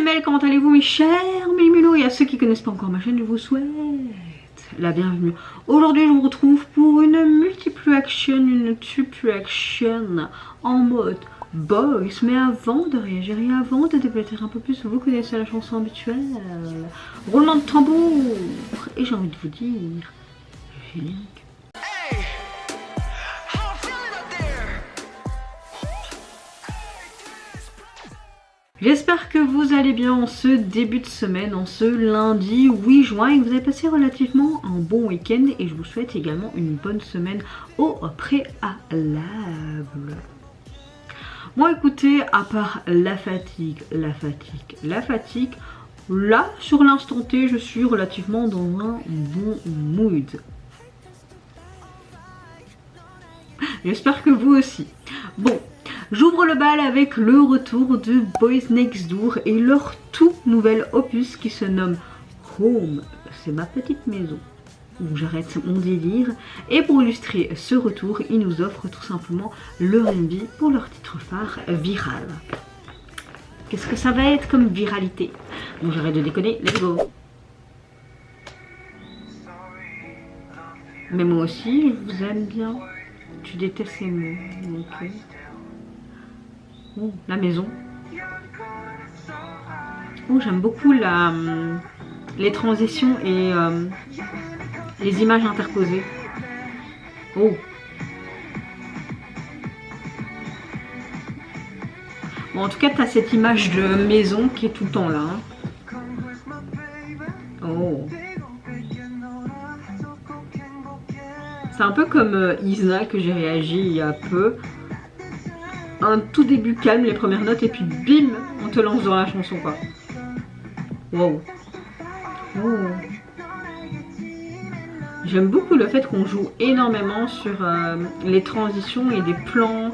Mel, comment allez-vous mes chers Mémulos? Et à ceux qui ne connaissent pas encore ma chaîne, je vous souhaite la bienvenue. Aujourd'hui je vous retrouve pour une multiple action en mode boys. Mais avant de réagir et avant de développer un peu plus, vous connaissez la chanson habituelle. Roulement de tambour. Et j'ai envie de vous dire, générique. J'espère que vous allez bien en ce début de semaine, en ce lundi 8 juin et que vous avez passé relativement un bon week-end et je vous souhaite également une bonne semaine au préalable. Bon écoutez, à part la fatigue, là sur l'instant T je suis relativement dans un bon mood. J'espère que vous aussi. Bon. J'ouvre le bal avec le retour de Boys Next Door et leur tout nouvel opus qui se nomme Home. C'est ma petite maison où j'arrête mon délire. Et pour illustrer ce retour, ils nous offrent tout simplement le R&B pour leur titre phare Viral. Qu'est-ce que ça va être comme viralité? Bon, j'arrête de déconner, let's go. Mais moi aussi, je vous aime bien. Tu détestes ces mots, ok. Oh, la maison. Oh, j'aime beaucoup les transitions et les images interposées. Oh. Bon, en tout cas, tu as cette image de maison qui est tout le temps là. Hein. Oh. C'est un peu comme Isna que j'ai réagi il y a peu. Un tout début calme, les premières notes, et puis bim, on te lance dans la chanson quoi. Wow. Oh. J'aime beaucoup le fait qu'on joue énormément sur les transitions et des plans,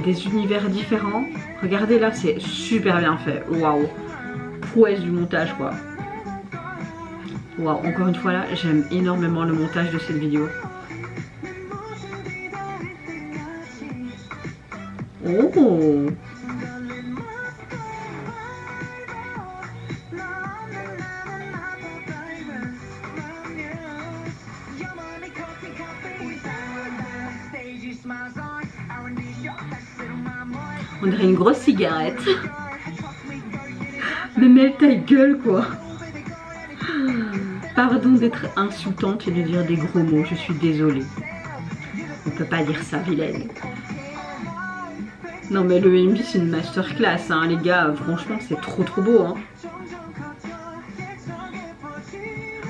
des univers différents. Regardez là, c'est super bien fait. Waouh. Prouesse du montage quoi. Waouh, encore une fois là, j'aime énormément le montage de cette vidéo. Oh. On dirait une grosse cigarette. Mais mets ta gueule quoi. Pardon d'être insultante et de dire des gros mots, je suis désolée. On peut pas dire ça, vilaine. Non mais le R&B c'est une masterclass hein, les gars, franchement c'est trop beau hein.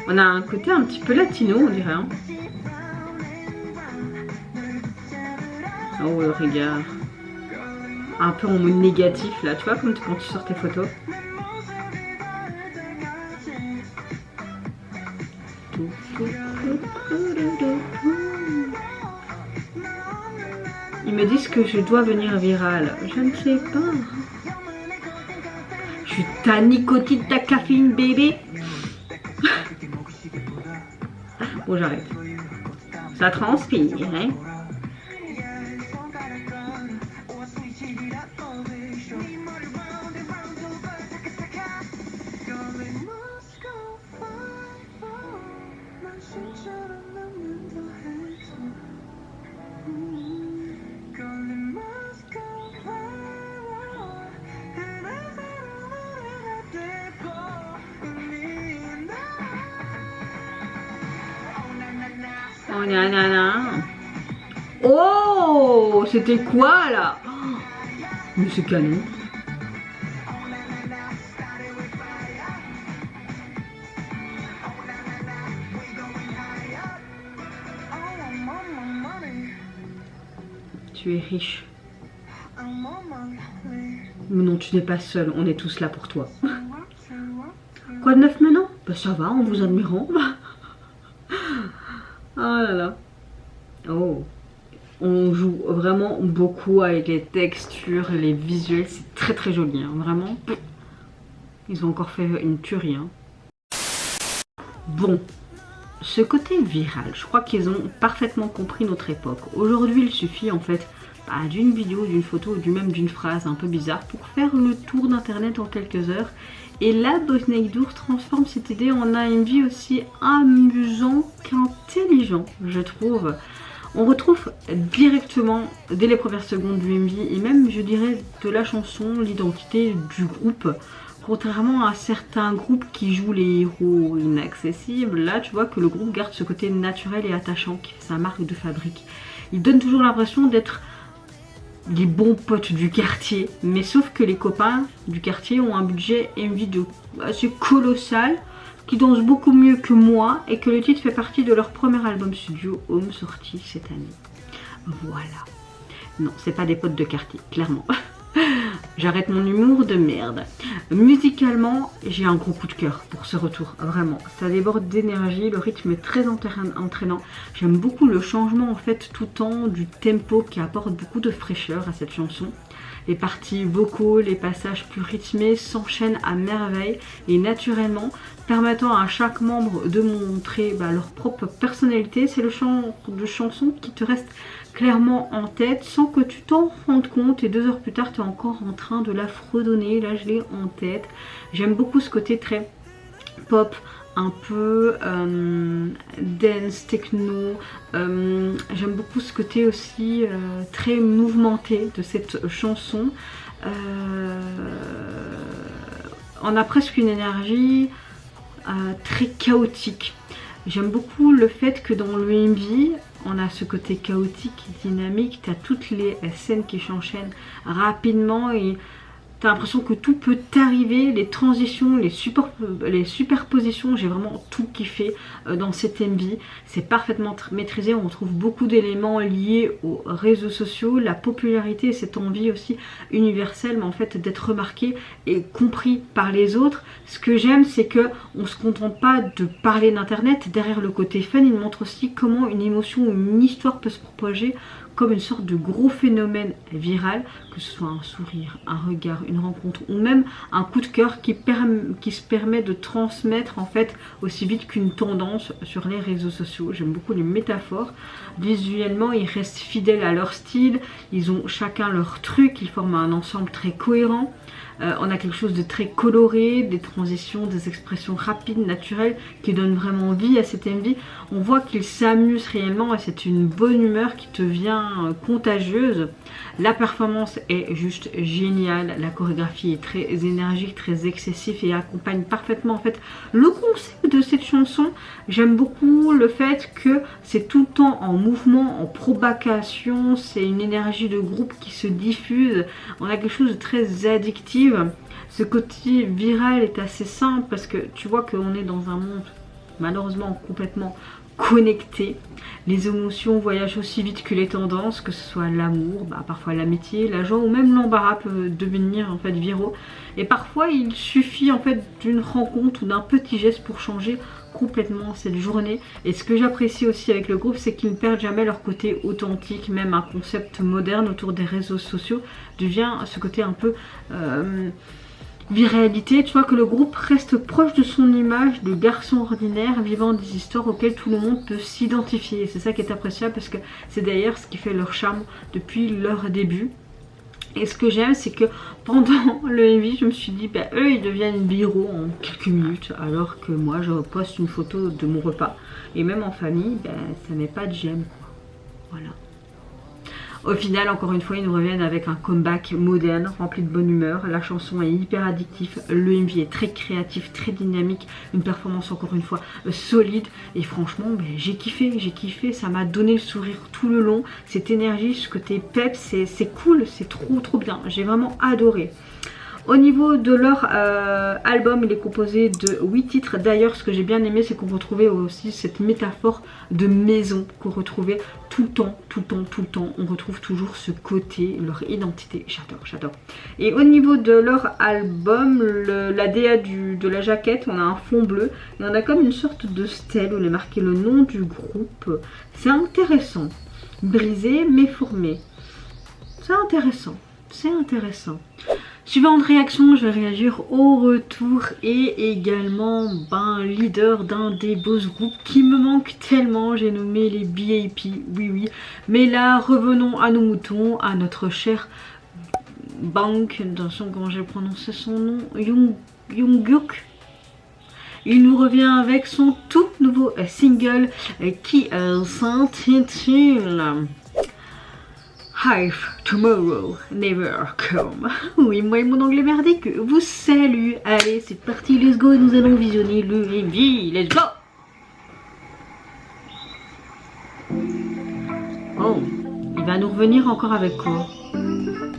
On a un côté un petit peu latino on dirait hein. Oh regarde. Un peu en mode négatif là, tu vois comme quand tu sors tes photos. Ils me disent que je dois venir viral. Je ne sais pas. Je suis ta nicotine, ta caféine, bébé. Bon, j'arrête. Ça transpire, hein. Oh nanana. Oh, c'était quoi là? Mais c'est canon. Tu es riche. Mais non, tu n'es pas seul, on est tous là pour toi. Quoi de neuf maintenant? Bah ça va, en vous admirant. Oh là là. Oh. On joue vraiment beaucoup avec les textures, les visuels, c'est très joli, hein. Vraiment. Ils ont encore fait une tuerie. Hein. Bon, ce côté viral, je crois qu'ils ont parfaitement compris notre époque. Aujourd'hui, il suffit en fait d'une vidéo, d'une photo ou même d'une phrase un peu bizarre pour faire le tour d'internet en quelques heures. Et là, Boysnake transforme cette idée en un MV aussi amusant qu'intelligent, je trouve. On retrouve directement, dès les premières secondes du MV, et même, je dirais, de la chanson, l'identité du groupe. Contrairement à certains groupes qui jouent les héros inaccessibles, là, tu vois que le groupe garde ce côté naturel et attachant qui fait sa marque de fabrique. Il donne toujours l'impression d'être les bons potes du quartier, mais sauf que les copains du quartier ont un budget MV assez colossal, qui dansent beaucoup mieux que moi et que le titre fait partie de leur premier album studio Home sorti cette année. Voilà. Non, c'est pas des potes de quartier, clairement. J'arrête mon humour de merde. Musicalement, j'ai un gros coup de cœur pour ce retour, vraiment. Ça déborde d'énergie, le rythme est très entraînant. J'aime beaucoup le changement en fait tout le temps du tempo qui apporte beaucoup de fraîcheur à cette chanson. Les parties vocaux, les passages plus rythmés s'enchaînent à merveille et naturellement, permettant à chaque membre de montrer leur propre personnalité. C'est le genre de chanson qui te reste clairement en tête sans que tu t'en rendes compte et 2 heures plus tard tu es encore en train de la fredonner. Là je l'ai en tête. J'aime beaucoup ce côté très pop, un peu dance, techno. J'aime beaucoup ce côté aussi très mouvementé de cette chanson. On a presque une énergie très chaotique. J'aime beaucoup le fait que dans le MV, on a ce côté chaotique, dynamique. Tu as toutes les scènes qui s'enchaînent rapidement et tu as l'impression que tout peut t'arriver, les transitions, les superpositions, j'ai vraiment tout kiffé dans cet MV. C'est parfaitement maîtrisé, on retrouve beaucoup d'éléments liés aux réseaux sociaux, la popularité et cette envie aussi universelle, mais en fait d'être remarqué et compris par les autres. Ce que j'aime, c'est que on ne se contente pas de parler d'internet, derrière le côté fun, il montre aussi comment une émotion ou une histoire peut se propager comme une sorte de gros phénomène viral, que ce soit un sourire, un regard, une rencontre ou même un coup de cœur qui se permet de transmettre en fait aussi vite qu'une tendance sur les réseaux sociaux. J'aime beaucoup les métaphores. Visuellement, ils restent fidèles à leur style, ils ont chacun leur truc, ils forment un ensemble très cohérent. On a quelque chose de très coloré, des transitions, des expressions rapides, naturelles qui donnent vraiment vie à cette MV. On voit qu'ils s'amusent réellement et c'est une bonne humeur qui te vient contagieuse. La performance est juste géniale, la chorégraphie est très énergique, très excessive et accompagne parfaitement en fait le concept de cette chanson. J'aime beaucoup le fait que c'est tout le temps en mouvement, en provocation, c'est une énergie de groupe qui se diffuse. On a quelque chose de très addictif. Ce côté viral est assez simple parce que tu vois qu'on est dans un monde malheureusement complètement connecté. Les émotions voyagent aussi vite que les tendances, que ce soit l'amour, parfois l'amitié, la joie ou même l'embarras peut devenir en fait viraux. Et parfois il suffit en fait d'une rencontre ou d'un petit geste pour changer complètement cette journée. Et ce que j'apprécie aussi avec le groupe, c'est qu'ils ne perdent jamais leur côté authentique. Même un concept moderne autour des réseaux sociaux devient ce côté un peu viralité. Tu vois que le groupe reste proche de son image de garçon ordinaire vivant des histoires auxquelles tout le monde peut s'identifier. Et c'est ça qui est appréciable parce que c'est d'ailleurs ce qui fait leur charme depuis leur début. Et ce que j'aime, c'est que pendant le MV, je me suis dit, eux, ils deviennent viraux en quelques minutes, alors que moi, je poste une photo de mon repas. Et même en famille, ça n'est pas de j'aime, quoi. Voilà. Au final, encore une fois, ils nous reviennent avec un comeback moderne, rempli de bonne humeur. La chanson est hyper addictive, le MV est très créatif, très dynamique, une performance encore une fois solide. Et franchement, j'ai kiffé, ça m'a donné le sourire tout le long. Cette énergie, ce côté pep, c'est cool, c'est trop bien. J'ai vraiment adoré. Au niveau de leur album, il est composé de 8 titres. D'ailleurs, ce que j'ai bien aimé, c'est qu'on retrouvait aussi cette métaphore de maison qu'on retrouvait tout le temps. On retrouve toujours ce côté, leur identité. J'adore. Et au niveau de leur album, la DA de la jaquette, on a un fond bleu. Et on a comme une sorte de stèle où il est marqué le nom du groupe. C'est intéressant. Brisé mais formé. C'est intéressant. Suivant de réaction, je vais réagir au retour et également leader d'un des boss groupes qui me manque tellement, j'ai nommé les BIP, oui. Mais là, revenons à nos moutons, à notre cher Bank, attention comment j'ai prononcé son nom, Jungkook. Il nous revient avec son tout nouveau single qui s'intitule If Tomorrow Never Come. Oui, moi et mon anglais merdique vous salue. Allez, c'est parti, let's go, nous allons visionner le MV, let's go. Oh, il va nous revenir encore avec quoi?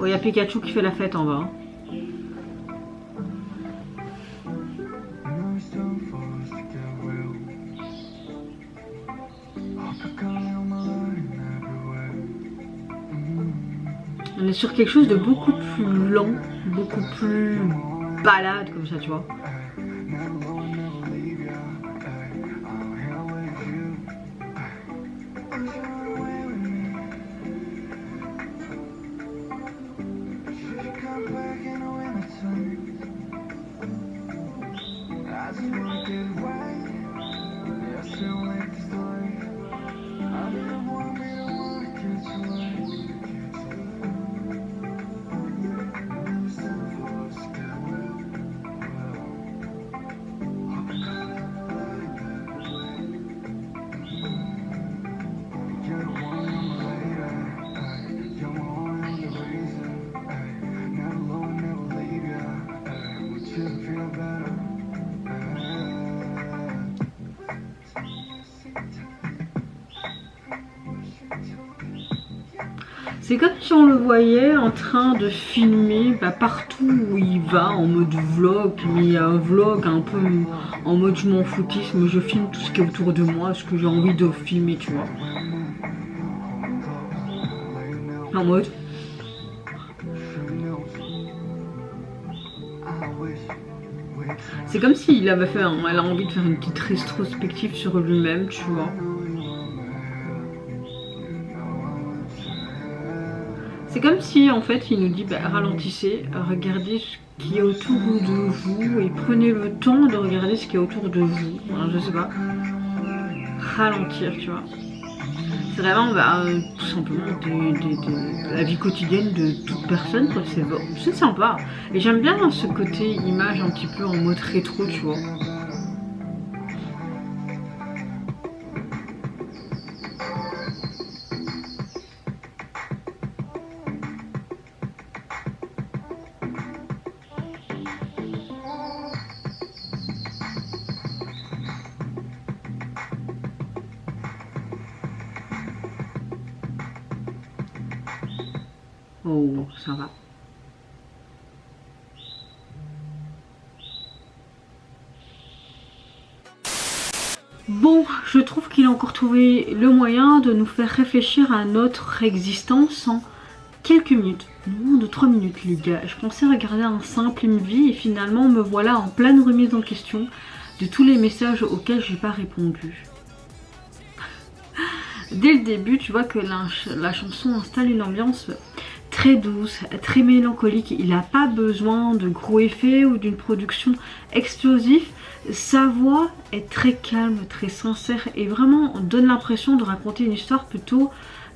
Oh, il y a Pikachu qui fait la fête en bas. On est sur quelque chose de beaucoup plus lent, beaucoup plus balade comme ça, tu vois. C'est comme si on le voyait en train de filmer partout où il va en mode vlog, mais un vlog un peu en mode je m'en foutisme, je filme tout ce qui est autour de moi, ce que j'ai envie de filmer, tu vois. En mode... C'est comme s'il avait fait, elle a envie de faire une petite rétrospective sur lui-même, tu vois. C'est comme si en fait il nous dit ralentissez, regardez ce qui est autour de vous et prenez le temps de regarder ce qui est autour de vous. Enfin, je sais pas. Ralentir, tu vois. C'est vraiment tout simplement de la vie quotidienne de toute personne. C'est sympa. Et j'aime bien ce côté image un petit peu en mode rétro, tu vois. Oh, ça va. Bon, je trouve qu'il a encore trouvé le moyen de nous faire réfléchir à notre existence en quelques minutes. Moins de 3 minutes, les gars. Je pensais regarder un simple MV et finalement me voilà en pleine remise en question de tous les messages auxquels j'ai pas répondu. Dès le début, tu vois que la chanson installe une ambiance très douce, très mélancolique. Il n'a pas besoin de gros effets ou d'une production explosive. Sa voix est très calme, très sincère et vraiment donne l'impression de raconter une histoire plutôt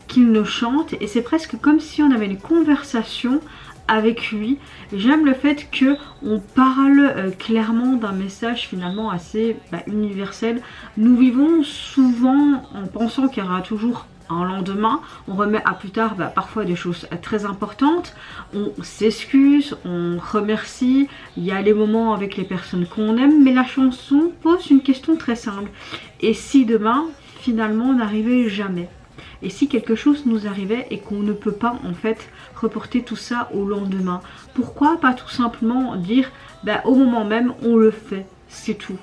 qu'il ne chante. Et c'est presque comme si on avait une conversation avec lui. J'aime le fait que on parle clairement d'un message finalement assez universel. Nous vivons souvent en pensant qu'il y aura toujours un lendemain, on remet à plus tard parfois des choses très importantes, on s'excuse, on remercie, il y a les moments avec les personnes qu'on aime, mais la chanson pose une question très simple. Et si demain, finalement, n'arrivait jamais? Et si quelque chose nous arrivait et qu'on ne peut pas en fait reporter tout ça au lendemain? Pourquoi pas tout simplement dire au moment même on le fait? c'est tout.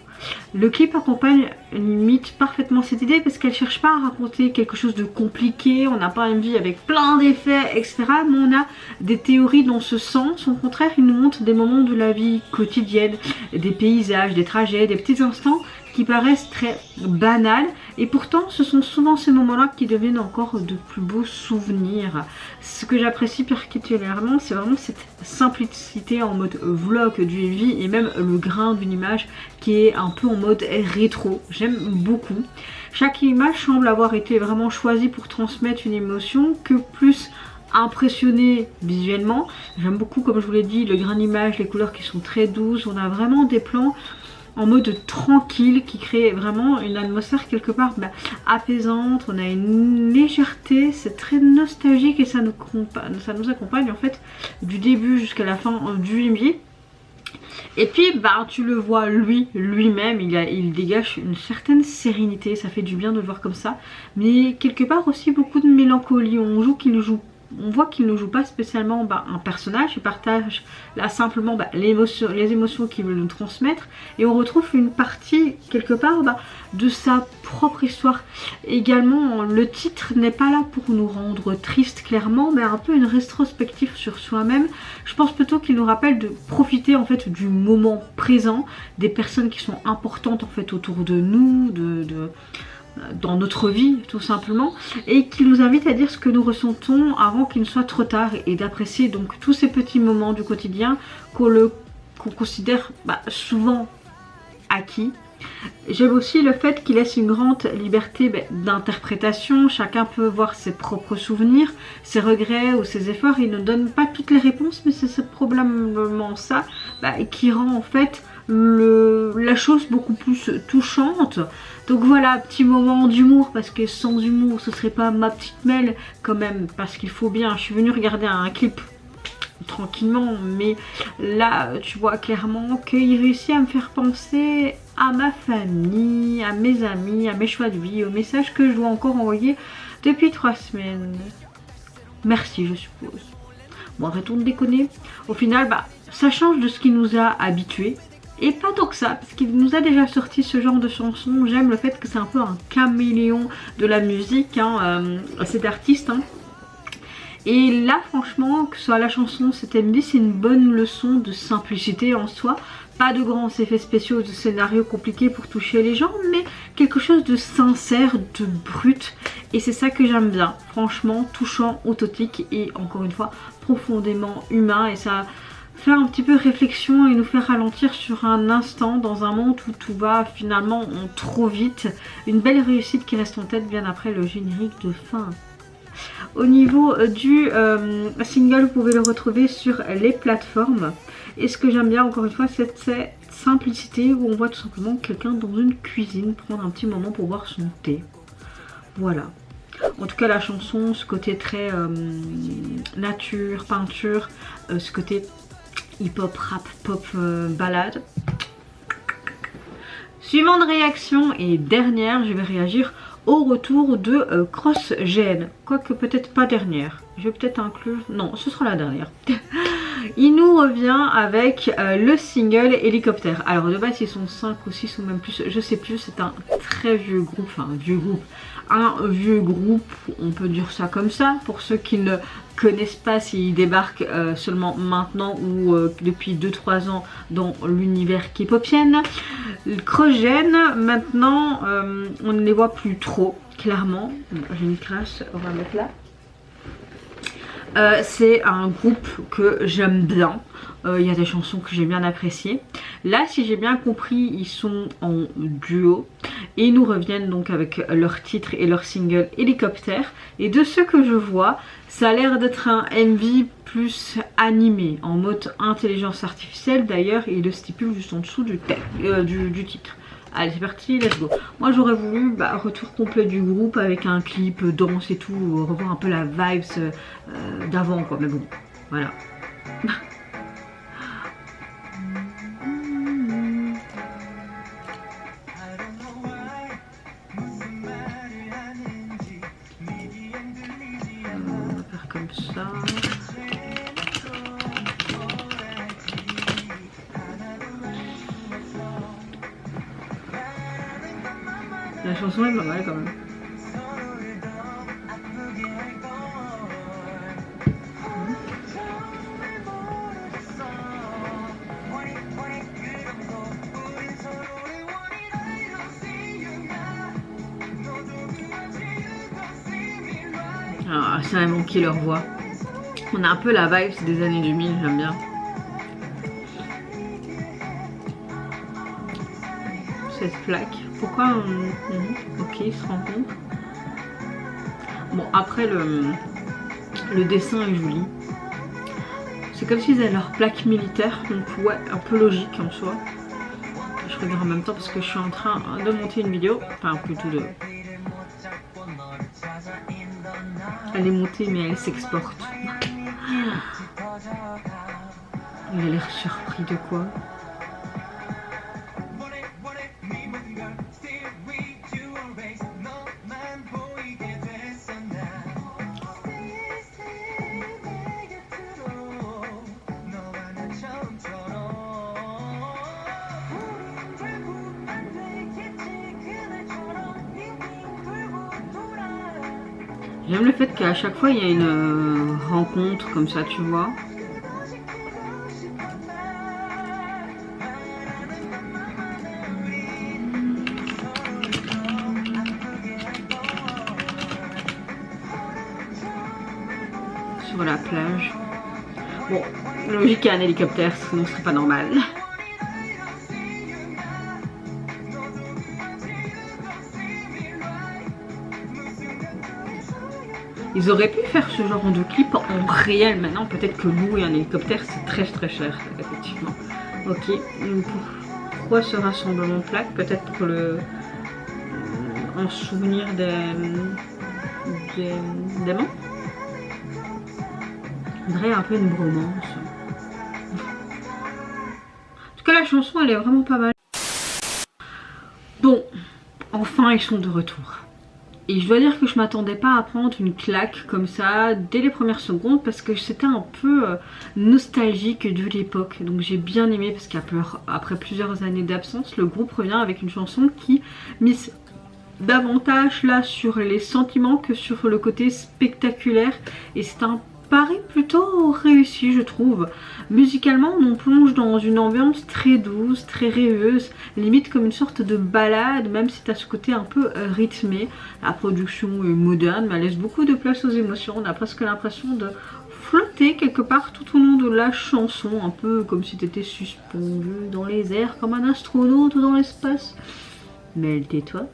Le clip accompagne limite parfaitement cette idée parce qu'elle cherche pas à raconter quelque chose de compliqué, on n'a pas une vie avec plein d'effets, etc. Mais on a des théories dans ce sens. Au contraire, il nous montre des moments de la vie quotidienne, des paysages, des trajets, des petits instants qui paraissent très banals et pourtant ce sont souvent ces moments-là qui deviennent encore de plus beaux souvenirs. Ce que j'apprécie particulièrement, c'est vraiment cette simplicité en mode vlog du MV et même le grain d'une image qui est un peu en mode rétro. J'aime beaucoup. Chaque image semble avoir été vraiment choisie pour transmettre une émotion que plus impressionner visuellement. J'aime beaucoup, comme je vous l'ai dit, le grain d'image, les couleurs qui sont très douces. On a vraiment des plans en mode tranquille qui crée vraiment une atmosphère quelque part apaisante. On a une légèreté, c'est très nostalgique et ça nous accompagne en fait du début jusqu'à la fin du MV. Et puis tu le vois lui-même, il dégage une certaine sérénité, ça fait du bien de le voir comme ça, mais quelque part aussi beaucoup de mélancolie. On voit qu'il ne joue pas spécialement un personnage, il partage là simplement les émotions qu'il veut nous transmettre et on retrouve une partie quelque part de sa propre histoire. Également, le titre n'est pas là pour nous rendre tristes clairement, mais un peu une rétrospective sur soi-même. Je pense plutôt qu'il nous rappelle de profiter en fait du moment présent, des personnes qui sont importantes en fait autour de nous, dans notre vie tout simplement, et qui nous invite à dire ce que nous ressentons avant qu'il ne soit trop tard et d'apprécier donc tous ces petits moments du quotidien qu'on considère souvent acquis. J'aime aussi le fait qu'il laisse une grande liberté d'interprétation. Chacun peut voir ses propres souvenirs, ses regrets ou ses efforts. Il ne donne pas toutes les réponses, mais c'est probablement ça qui rend en fait la chose beaucoup plus touchante. Donc voilà, petit moment d'humour, parce que sans humour ce serait pas ma petite Mel quand même, parce qu'il faut bien, je suis venue regarder un clip tranquillement, mais là tu vois clairement qu'il réussit à me faire penser à ma famille, à mes amis, à mes choix de vie, au message que je dois encore envoyer depuis 3 semaines. Merci, je suppose. Bon, arrêtons de déconner. Au final, ça change de ce qui nous a habitués. Et pas tant que ça, parce qu'il nous a déjà sorti ce genre de chanson. J'aime le fait que c'est un peu un caméléon de la musique, cet artiste. Et là, franchement, que ce soit la chanson, cet MV, c'est une bonne leçon de simplicité en soi. Pas de grands effets spéciaux, de scénarios compliqués pour toucher les gens, mais quelque chose de sincère, de brut. Et c'est ça que j'aime bien. Franchement, touchant, authentique et encore une fois, profondément humain. Et ça fait un petit peu réflexion et nous fait ralentir sur un instant dans un monde où tout va finalement trop vite. Une belle réussite qui reste en tête bien après le générique de fin. Au niveau du single, vous pouvez le retrouver sur les plateformes. Et ce que j'aime bien encore une fois, c'est cette simplicité où on voit tout simplement quelqu'un dans une cuisine prendre un petit moment pour boire son thé. Voilà. En tout cas la chanson, ce côté très nature, peinture, ce côté hip-hop, rap, pop, balade. Suivante réaction et dernière, je vais réagir au retour de CrossGen. Quoique peut-être pas dernière. Je vais peut-être inclure... Non, ce sera la dernière. Il nous revient avec le single Hélicoptère. Alors de base ils sont 5 ou 6 ou même plus, je sais plus, c'est un très vieux groupe, enfin un vieux groupe, on peut dire ça comme ça, pour ceux qui ne connaissent pas s'ils débarquent seulement maintenant ou depuis 2-3 ans dans l'univers K-popienne. CrossGen, maintenant on ne les voit plus trop, clairement. J'ai une crasse, on va mettre là. C'est un groupe que j'aime bien, il y a des chansons que j'ai bien appréciées. Là, si j'ai bien compris, ils sont en duo et ils nous reviennent donc avec leur titre et leur single Hélicoptère. Et de ce que je vois, ça a l'air d'être un MV plus animé, en mode intelligence artificielle. D'ailleurs, il le stipule juste en dessous du titre. Allez, c'est parti, let's go. Moi j'aurais voulu retour complet du groupe avec un clip, danse et tout, revoir un peu la vibes d'avant quoi, mais bon, voilà. On va faire comme ça. La chanson est pas mal quand même. Ah, ça m'a manqué leur voix. On a un peu la vibe des années 2000, j'aime bien. Cette plaque. Pourquoi ok, ils se rencontrent. Bon, après le dessin est joli. C'est comme s'ils avaient leur plaque militaire, donc ouais, un peu logique en soi. Je regarde en même temps parce que je suis en train de monter une vidéo, enfin plutôt de... Elle est montée mais elle s'exporte. Il a l'air surpris de quoi? J'aime le fait qu'à chaque fois il y a une rencontre comme ça, tu vois. Sur la plage. Bon, logique qu'il y a un hélicoptère, sinon ce serait pas normal. Ils auraient pu faire ce genre de clip en réel maintenant. Peut-être que louer un hélicoptère c'est très cher, effectivement. Ok, donc pourquoi ce rassemblement de plaques? Peut-être pour le... en souvenir des amants. On dirait un peu une bromance. En tout cas la chanson elle est vraiment pas mal. Bon, enfin ils sont de retour. Et je dois dire que je m'attendais pas à prendre une claque comme ça dès les premières secondes parce que c'était un peu nostalgique de l'époque. Donc j'ai bien aimé parce qu'après plusieurs années d'absence, le groupe revient avec une chanson qui mise davantage là sur les sentiments que sur le côté spectaculaire. Et c'est un pari plutôt réussi je trouve. Musicalement on plonge dans une ambiance très douce, très rêveuse, limite comme une sorte de balade, même si tu as ce côté un peu rythmé. La production est moderne mais elle laisse beaucoup de place aux émotions. On a presque l'impression de flotter quelque part tout au long de la chanson, un peu comme si tu étais suspendu dans les airs comme un astronaute dans l'espace. Mais tais-toi.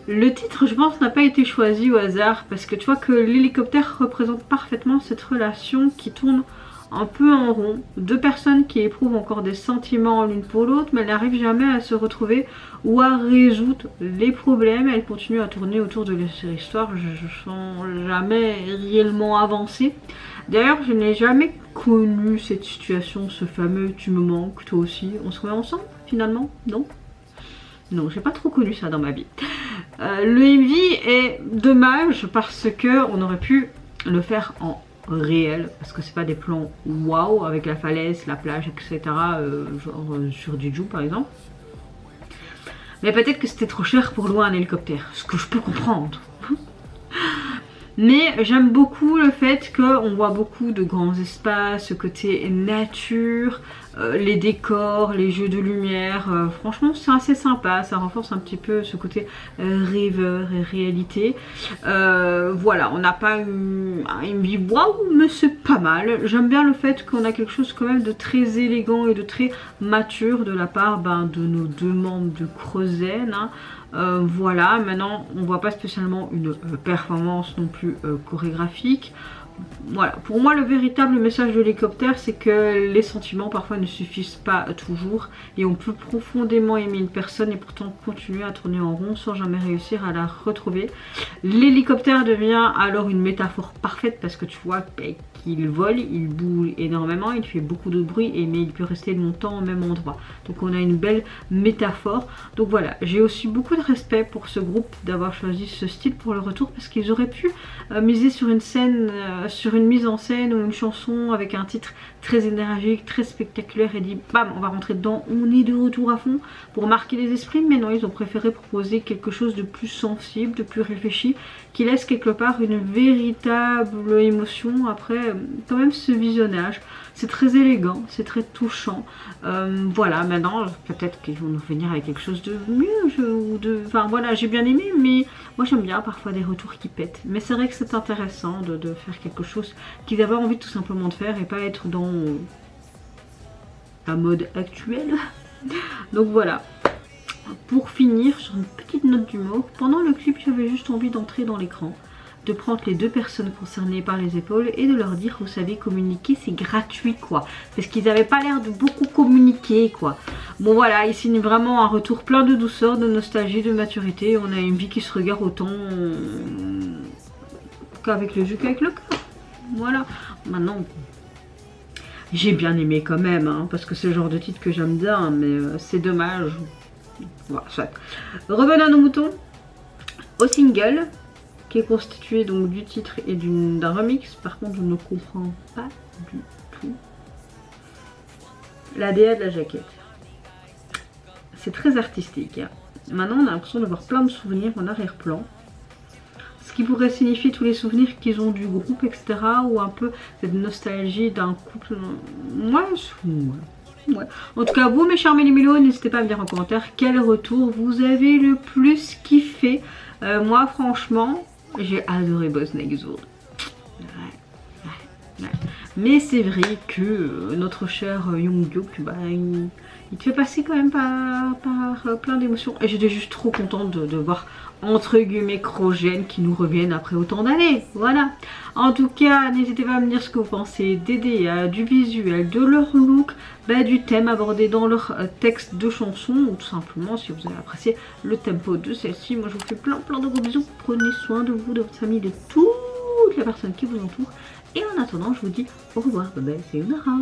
Le titre je pense n'a pas été choisi au hasard parce que tu vois que l'hélicoptère représente parfaitement cette relation qui tourne un peu en rond. Deux personnes qui éprouvent encore des sentiments l'une pour l'autre mais elles n'arrivent jamais à se retrouver ou à résoudre les problèmes. Elles continuent à tourner autour de leur histoire. Je sens jamais réellement avancé. D'ailleurs je n'ai jamais connu cette situation, ce fameux tu me manques, toi aussi. On se remet ensemble finalement? Non? Non, j'ai pas trop connu ça dans ma vie. Le MV est dommage parce que on aurait pu le faire en réel parce que c'est pas des plans waouh avec la falaise, la plage, etc. Genre sur Jeju par exemple. Mais peut-être que c'était trop cher pour louer un hélicoptère, ce que je peux comprendre. Mais j'aime beaucoup le fait qu'on voit beaucoup de grands espaces, ce côté nature, les décors, les jeux de lumière. Franchement c'est assez sympa, ça renforce un petit peu ce côté rêveur et réalité. Voilà, on n'a pas une vie waouh mais c'est pas mal. J'aime bien le fait qu'on a quelque chose quand même de très élégant et de très mature de la part de nos deux membres de Creusen. Hein. Voilà, maintenant on voit pas spécialement une performance non plus chorégraphique. Voilà, pour moi le véritable message de l'hélicoptère c'est que les sentiments parfois ne suffisent pas toujours et on peut profondément aimer une personne et pourtant continuer à tourner en rond sans jamais réussir à la retrouver. L'hélicoptère devient alors une métaphore parfaite parce que tu vois qu'il vole, il bouge énormément, il fait beaucoup de bruit, mais il peut rester longtemps au même endroit. Donc on a une belle métaphore. Donc voilà, j'ai aussi beaucoup de respect pour ce groupe d'avoir choisi ce style pour le retour, parce qu'ils auraient pu miser sur une scène, sur une mise en scène ou une chanson avec un titre très énergique, très spectaculaire et dit bam, on va rentrer dedans, on est de retour à fond pour marquer les esprits. Mais non, ils ont préféré proposer quelque chose de plus sensible, de plus réfléchi, qui laisse quelque part une véritable émotion après quand même ce visionnage. C'est très élégant, c'est très touchant. Voilà, maintenant peut-être qu'ils vont nous venir avec quelque chose de mieux, enfin voilà, j'ai bien aimé, mais moi j'aime bien parfois des retours qui pètent. Mais c'est vrai que c'est intéressant de faire quelque chose qu'ils avaient envie tout simplement de faire et pas être dans la mode actuelle. Donc voilà. Pour finir sur une petite note d'humour, pendant le clip j'avais juste envie d'entrer dans l'écran, de prendre les deux personnes concernées par les épaules et de leur dire, vous savez, communiquer c'est gratuit quoi, parce qu'ils n'avaient pas l'air de beaucoup communiquer quoi. Bon voilà, ils signent vraiment un retour plein de douceur, de nostalgie, de maturité. On a une vie qui se regarde autant qu'avec les yeux qu'avec le cœur. Voilà, maintenant j'ai bien aimé quand même, hein, parce que c'est le genre de titre que j'aime bien, mais c'est dommage. Voilà, soit. Revenons à nos moutons, au single qui est constitué donc du titre et d'un remix. Par contre je ne comprends pas du tout la DA de la jaquette. C'est très artistique, hein. Maintenant on a l'impression de voir plein de souvenirs en arrière-plan, ce qui pourrait signifier tous les souvenirs qu'ils ont du groupe, etc. Ou un peu cette nostalgie d'un couple. Moi ouais. En tout cas, vous mes chers Méli-Mélos, n'hésitez pas à me dire en commentaire quel retour vous avez le plus kiffé. Moi franchement, j'ai adoré Boys Next Door. Ouais. Mais c'est vrai que notre cher Jungkook, bah, il te fait passer quand même par plein d'émotions. Et j'étais juste trop contente de voir entre guillemets Krogen qui nous reviennent après autant d'années. Voilà. En tout cas, n'hésitez pas à me dire ce que vous pensez des DA, du visuel, de leur look, bah, du thème abordé dans leur texte de chanson, ou tout simplement si vous avez apprécié le tempo de celle-ci. Moi je vous fais plein de gros bisous. Prenez soin de vous, de votre famille, de toutes les personnes qui vous entourent. Et en attendant, je vous dis au revoir. Bye bye, c'est Yunara.